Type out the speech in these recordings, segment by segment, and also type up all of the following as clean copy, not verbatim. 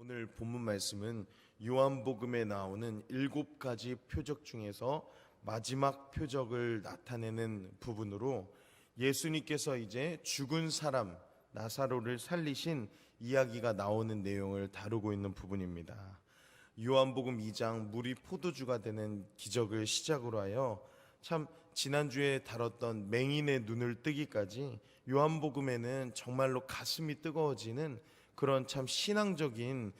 오늘 본문 말씀은 요한복음에 나오는 7가지 표적 중에서 마지막 표적을 나타내는 부분으로 예수님께서 이제 죽은 사람 나사로를 살리신 이야기가 나오는 내용을 다루고 있는 부분입니다. 요한복음 2장 물이 포도주가 되는 기적을 시작으로 하여 참 지난주에 다뤘던 맹인의 눈을 뜨기까지 요한복음에는 정말로 가슴이 뜨거워지는 그런 참 신앙적인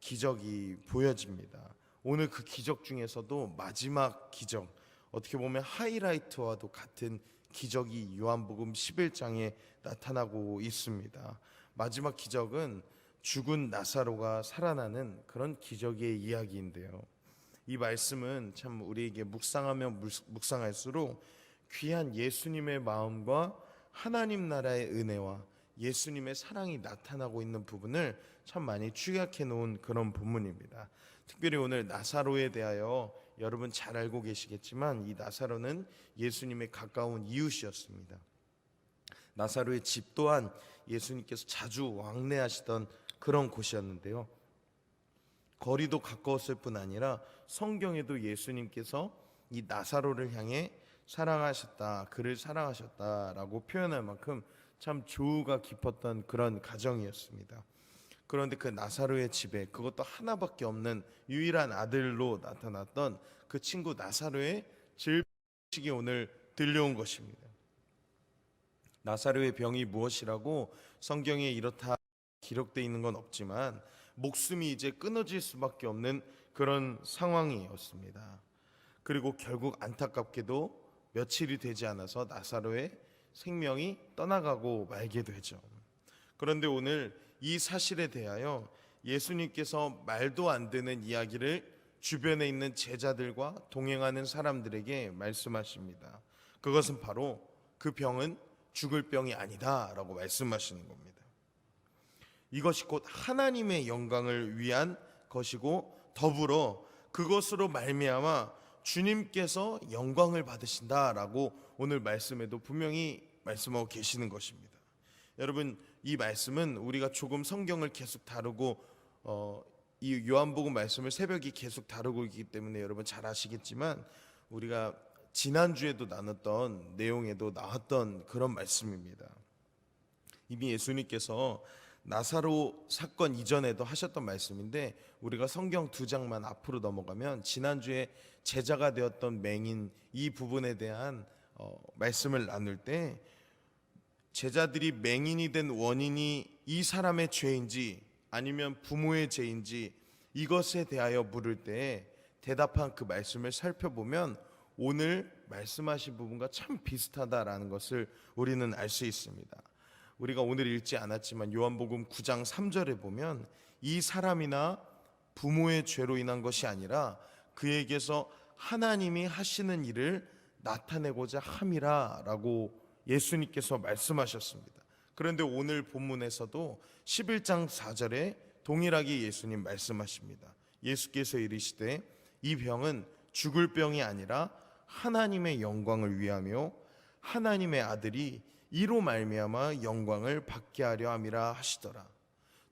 기적이 보여집니다. 오늘 그 기적 중에서도 마지막 기적, 어떻게 보면 하이라이트와도 같은 기적이 요한복음 11장에 나타나고 있습니다. 마지막 기적은 죽은 나사로가 살아나는 그런 기적의 이야기인데요. 이 말씀은 참 우리에게 묵상하면 묵상할수록 귀한 예수님의 마음과 하나님 나라의 은혜와 예수님의 사랑이 나타나고 있는 부분을 참 많이 축약해 놓은 그런 본문입니다. 특별히 오늘 나사로에 대하여 여러분 잘 알고 계시겠지만 이 나사로는 예수님의 가까운 이웃이었습니다. 나사로의 집 또한 예수님께서 자주 왕래하시던 그런 곳이었는데요. 거리도 가까웠을 뿐 아니라 성경에도 예수님께서 이 나사로를 향해 사랑하셨다, 그를 사랑하셨다라고 표현할 만큼 참 조우가 깊었던 그런 가정이었습니다. 그런데 그 나사로의 집에 그것도 하나밖에 없는 유일한 아들로 나타났던 그 친구 나사로의 질병이 오늘 들려온 것입니다. 나사로의 병이 무엇이라고 성경에 이렇다 기록되어 있는 건 없지만 목숨이 이제 끊어질 수밖에 없는 그런 상황이었습니다. 그리고 결국 안타깝게도 며칠이 되지 않아서 나사로의 생명이 떠나가고 말게 되죠. 그런데 오늘 이 사실에 대하여 예수님께서 말도 안 되는 이야기를 주변에 있는 제자들과 동행하는 사람들에게 말씀하십니다. 그것은 바로 그 병은 죽을 병이 아니다 라고 말씀하시는 겁니다. 이것이 곧 하나님의 영광을 위한 것이고 더불어 그것으로 말미암아 주님께서 영광을 받으신다라고 오늘 말씀에도 분명히 말씀하고 계시는 것입니다. 여러분, 이 말씀은 우리가 조금 성경을 계속 다루고 이 요한복음 말씀을 새벽에 계속 다루고 있기 때문에 여러분 잘 아시겠지만 우리가 지난주에도 나눴던 내용에도 나왔던 그런 말씀입니다. 이미 예수님께서 나사로 사건 이전에도 하셨던 말씀인데 우리가 성경 2장만 앞으로 넘어가면 지난주에 제자가 되었던 맹인 이 부분에 대한 말씀을 나눌 때 제자들이 맹인이 된 원인이 이 사람의 죄인지 아니면 부모의 죄인지 이것에 대하여 물을 때 대답한 그 말씀을 살펴보면 오늘 말씀하신 부분과 참 비슷하다라는 것을 우리는 알 수 있습니다. 우리가 오늘 읽지 않았지만 요한복음 9장 3절에 보면 이 사람이나 부모의 죄로 인한 것이 아니라 그에게서 하나님이 하시는 일을 나타내고자 함이라 라고 예수님께서 말씀하셨습니다. 그런데 오늘 본문에서도 11장 4절에 동일하게 예수님 말씀하십니다. 예수께서 이르시되 이 병은 죽을 병이 아니라 하나님의 영광을 위하며 하나님의 아들이 이로 말미암아 영광을 받게 하려 함이라 하시더라.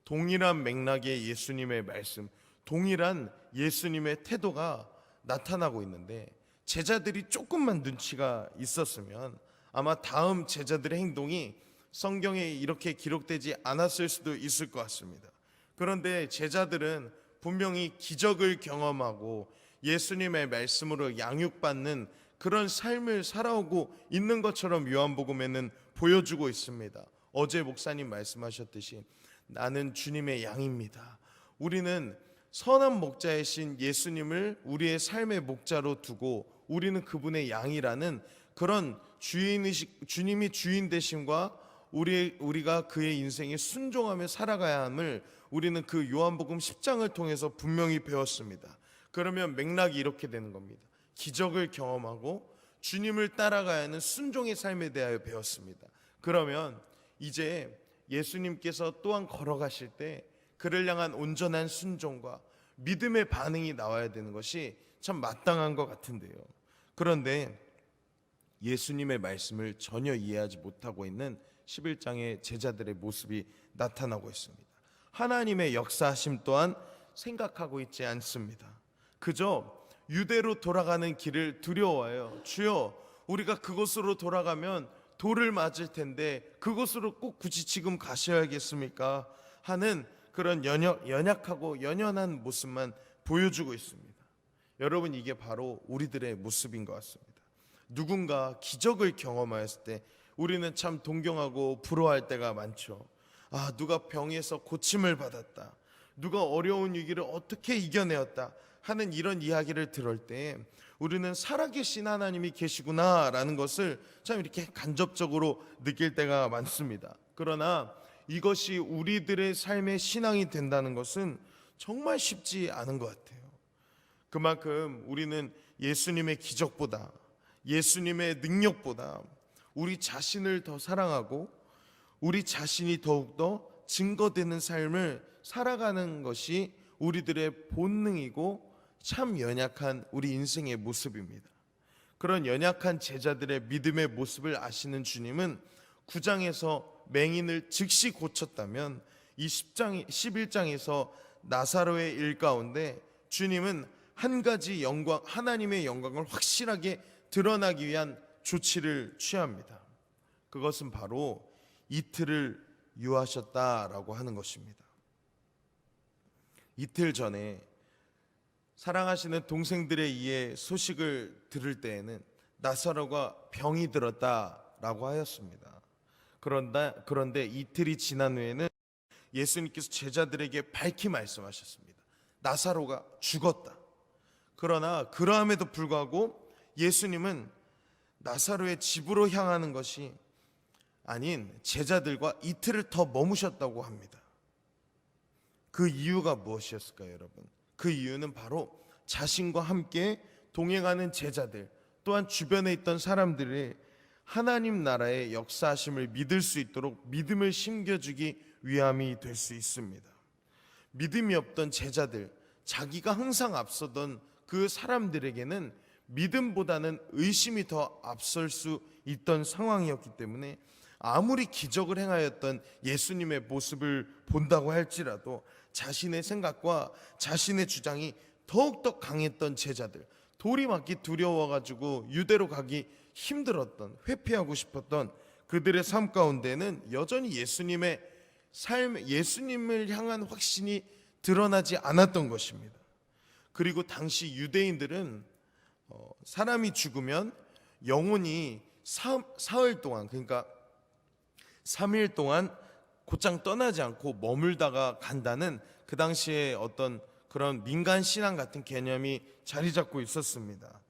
동일한 맥락의 예수님의 말씀, 동일한 예수님의 태도가 나타나고 있는데 제자들이 조금만 눈치가 있었으면 아마 다음 제자들의 행동이 성경에 이렇게 기록되지 않았을 수도 있을 것 같습니다. 그런데 제자들은 분명히 기적을 경험하고 예수님의 말씀으로 양육받는 그런 삶을 살아오고 있는 것처럼 요한복음에는 보여주고 있습니다. 어제 목사님 말씀하셨듯이 나는 주님의 양입니다. 우리는 선한 목자이신 예수님을 우리의 삶의 목자로 두고 우리는 그분의 양이라는 그런 주님이 주인 되심과 우리가 그의 인생에 순종하며 살아가야 함을 우리는 그 요한복음 10장을 통해서 분명히 배웠습니다. 그러면 맥락이 이렇게 되는 겁니다. 기적을 경험하고 주님을 따라가야 하는 순종의 삶에 대하여 배웠습니다. 그러면 이제 예수님께서 또한 걸어가실 때 그를 향한 온전한 순종과 믿음의 반응이 나와야 되는 것이 참 마땅한 것 같은데요. 그런데 예수님의 말씀을 전혀 이해하지 못하고 있는 11장의 제자들의 모습이 나타나고 있습니다. 하나님의 역사하심 또한 생각하고 있지 않습니다. 그저 유대로 돌아가는 길을 두려워해요. 주여, 우리가 그곳으로 돌아가면 돌을 맞을 텐데 그곳으로 꼭 굳이 지금 가셔야겠습니까? 하는 그런 연약하고 연연한 모습만 보여주고 있습니다. 여러분, 이게 바로 우리들의 모습인 것 같습니다. 누군가 기적을 경험하였을 때 우리는 참 동경하고 부러워할 때가 많죠. 아, 누가 병에서 고침을 받았다, 누가 어려운 위기를 어떻게 이겨내었다 하는 이런 이야기를 들을 때 우리는 살아계신 하나님이 계시구나라는 것을 참 이렇게 간접적으로 느낄 때가 많습니다. 그러나 이것이 우리들의 삶의 신앙이 된다는 것은 정말 쉽지 않은 것 같아요. 그만큼 우리는 예수님의 기적보다, 예수님의 능력보다 우리 자신을 더 사랑하고 우리 자신이 더욱더 증거되는 삶을 살아가는 것이 우리들의 본능이고 참 연약한 우리 인생의 모습입니다. 그런 연약한 제자들의 믿음의 모습을 아시는 주님은 9장에서 맹인을 즉시 고쳤다면 이 11장에서 나사로의 일 가운데 주님은 한 가지 영광, 하나님의 영광을 확실하게 드러나기 위한 조치를 취합니다. 그것은 바로 이틀을 유하셨다라고 하는 것입니다. 이틀 전에 사랑하시는 동생들에 의해 소식을 들을 때에는 나사로가 병이 들었다라고 하였습니다. 그런데 이틀이 지난 후에는 예수님께서 제자들에게 밝히 말씀하셨습니다. 나사로가 죽었다. 그러나 그러함에도 불구하고 예수님은 나사로의 집으로 향하는 것이 아닌 제자들과 이틀을 더 머무셨다고 합니다. 그 이유가 무엇이었을까요, 여러분? 그 이유는 바로 자신과 함께 동행하는 제자들 또한 주변에 있던 사람들의 하나님 나라의 역사하심을 믿을 수 있도록 믿음을 심겨주기 위함이 될 수 있습니다. 믿음이 없던 제자들, 자기가 항상 앞서던 그 사람들에게는 믿음보다는 의심이 더 앞설 수 있던 상황이었기 때문에 아무리 기적을 행하였던 예수님의 모습을 본다고 할지라도 자신의 생각과 자신의 주장이 더욱더 강했던 제자들, 돌이 맞기 두려워가지고 유대로 가기 힘들었던, 회피하고 싶었던 그들의 삶 가운데는 여전히 예수님의 삶, 예수님을 향한 확신이 드러나지 않았던 것입니다. 그리고 당시 유대인들은 사람이 죽으면 영혼이 사흘 동안, 그러니까 3일 동안 곧장 떠나지 않고 머물다가 간다는 그 당시에 어떤 그런 민간 신앙 같은 개념이 자리 잡고 있었습니다.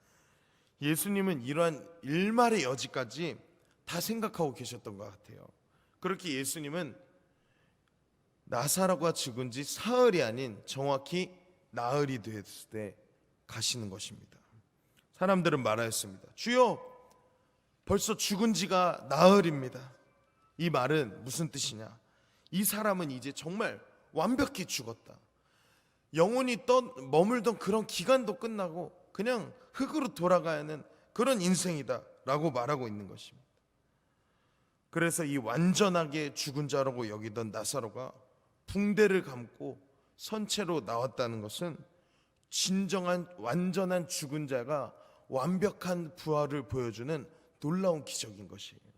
예수님은 이러한 일말의 여지까지 다 생각하고 계셨던 것 같아요. 그렇게 예수님은 나사로가 죽은 지 사흘이 아닌 정확히 나흘이 됐을 때 가시는 것입니다. 사람들은 말하였습니다. 주여, 벌써 죽은 지가 나흘입니다. 이 말은 무슨 뜻이냐? 이 사람은 이제 정말 완벽히 죽었다. 영혼이 머물던 그런 기간도 끝나고 그냥 흙으로 돌아가야 하는 그런 인생이다 라고 말하고 있는 것입니다. 그래서 이 완전하게 죽은 자라고 여기던 나사로가 붕대를 감고 선체로 나왔다는 것은 진정한 완전한 죽은 자가 완벽한 부활을 보여주는 놀라운 기적인 것이에요.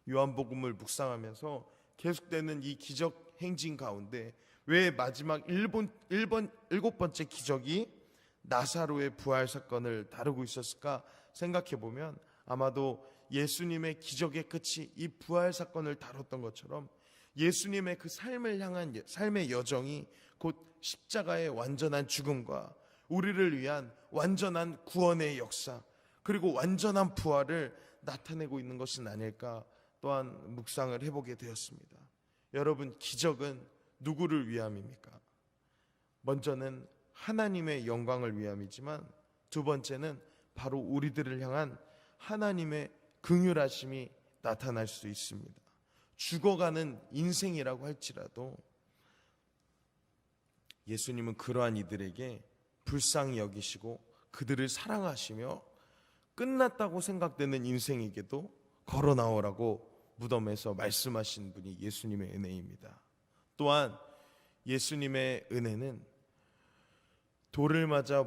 요한복음을 묵상하면서 계속되는 이 기적 행진 가운데 왜 마지막 일곱 번째 기적이 나사로의 부활 사건을 다루고 있었을까 생각해 보면 아마도 예수님의 기적의 끝이 이 부활 사건을 다뤘던 것처럼 예수님의 그 삶을 향한 삶의 여정이 곧 십자가의 완전한 죽음과 우리를 위한 완전한 구원의 역사 그리고 완전한 부활을 나타내고 있는 것은 아닐까 또한 묵상을 해보게 되었습니다. 여러분, 기적은 누구를 위함입니까? 먼저는 하나님의 영광을 위함이지만 두 번째는 바로 우리들을 향한 하나님의 긍휼하심이 나타날 수 있습니다. 죽어가는 인생이라고 할지라도 예수님은 그러한 이들에게 불쌍히 여기시고 그들을 사랑하시며 끝났다고 생각되는 인생에게도 걸어 나오라고 무덤에서 말씀하신 분이 예수님의 은혜입니다. 또한 예수님의 은혜는 돌을 맞을까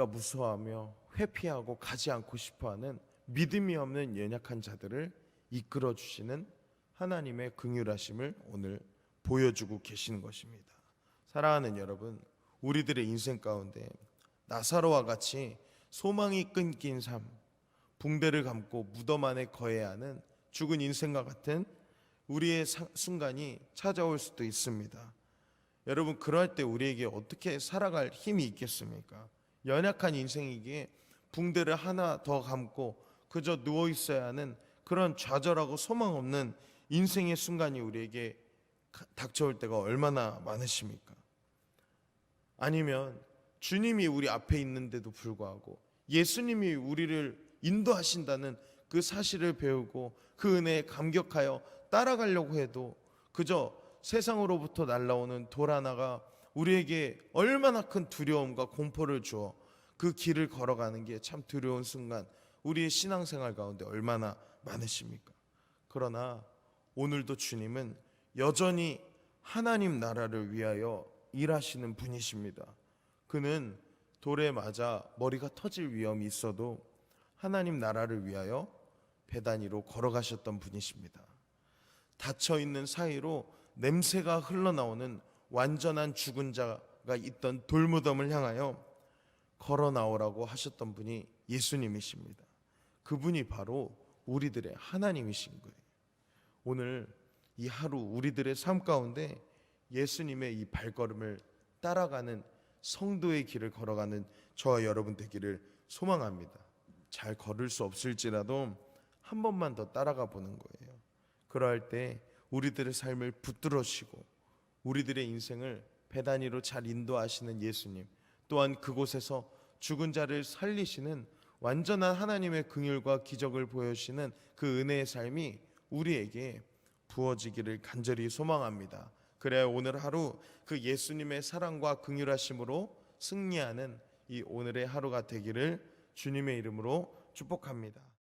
무서워하며 회피하고 가지 않고 싶어하는 믿음이 없는 연약한 자들을 이끌어 주시는 하나님의 긍휼하심을 오늘 보여주고 계시는 것입니다. 사랑하는 여러분, 우리들의 인생 가운데 나사로와 같이 소망이 끊긴 삶, 붕대를 감고 무덤 안에 거해야 하는 죽은 인생과 같은 우리의 순간이 찾아올 수도 있습니다. 여러분, 그럴 때 우리에게 어떻게 살아갈 힘이 있겠습니까? 연약한 인생이기에 붕대를 하나 더 감고 그저 누워 있어야 하는 그런 좌절하고 소망 없는 인생의 순간이 우리에게 닥쳐올 때가 얼마나 많으십니까? 아니면 주님이 우리 앞에 있는데도 불구하고 예수님이 우리를 인도하신다는 그 사실을 배우고 그 은혜에 감격하여 따라가려고 해도 그저 세상으로부터 날라오는 돌 하나가 우리에게 얼마나 큰 두려움과 공포를 주어 그 길을 걸어가는 게 참 두려운 순간 우리의 신앙생활 가운데 얼마나 많으십니까? 그러나 오늘도 주님은 여전히 하나님 나라를 위하여 일하시는 분이십니다. 그는 돌에 맞아 머리가 터질 위험이 있어도 하나님 나라를 위하여 배단위로 걸어가셨던 분이십니다. 닫혀있는 사이로 냄새가 흘러나오는 완전한 죽은 자가 있던 돌무덤을 향하여 걸어 나오라고 하셨던 분이 예수님이십니다. 그분이 바로 우리들의 하나님이신 거예요. 오늘 이 하루 우리들의 삶 가운데 예수님의 이 발걸음을 따라가는 성도의 길을 걸어가는 저와 여러분 되기를 소망합니다. 잘 걸을 수 없을지라도 한 번만 더 따라가 보는 거예요. 그러할 때 우리들의 삶을 붙들으시고 우리들의 인생을 배단위로 잘 인도하시는 예수님, 또한 그곳에서 죽은 자를 살리시는 완전한 하나님의 긍휼과 기적을 보여주시는 그 은혜의 삶이 우리에게 부어지기를 간절히 소망합니다. 그래야 오늘 하루 그 예수님의 사랑과 긍휼하심으로 승리하는 이 오늘의 하루가 되기를 주님의 이름으로 축복합니다.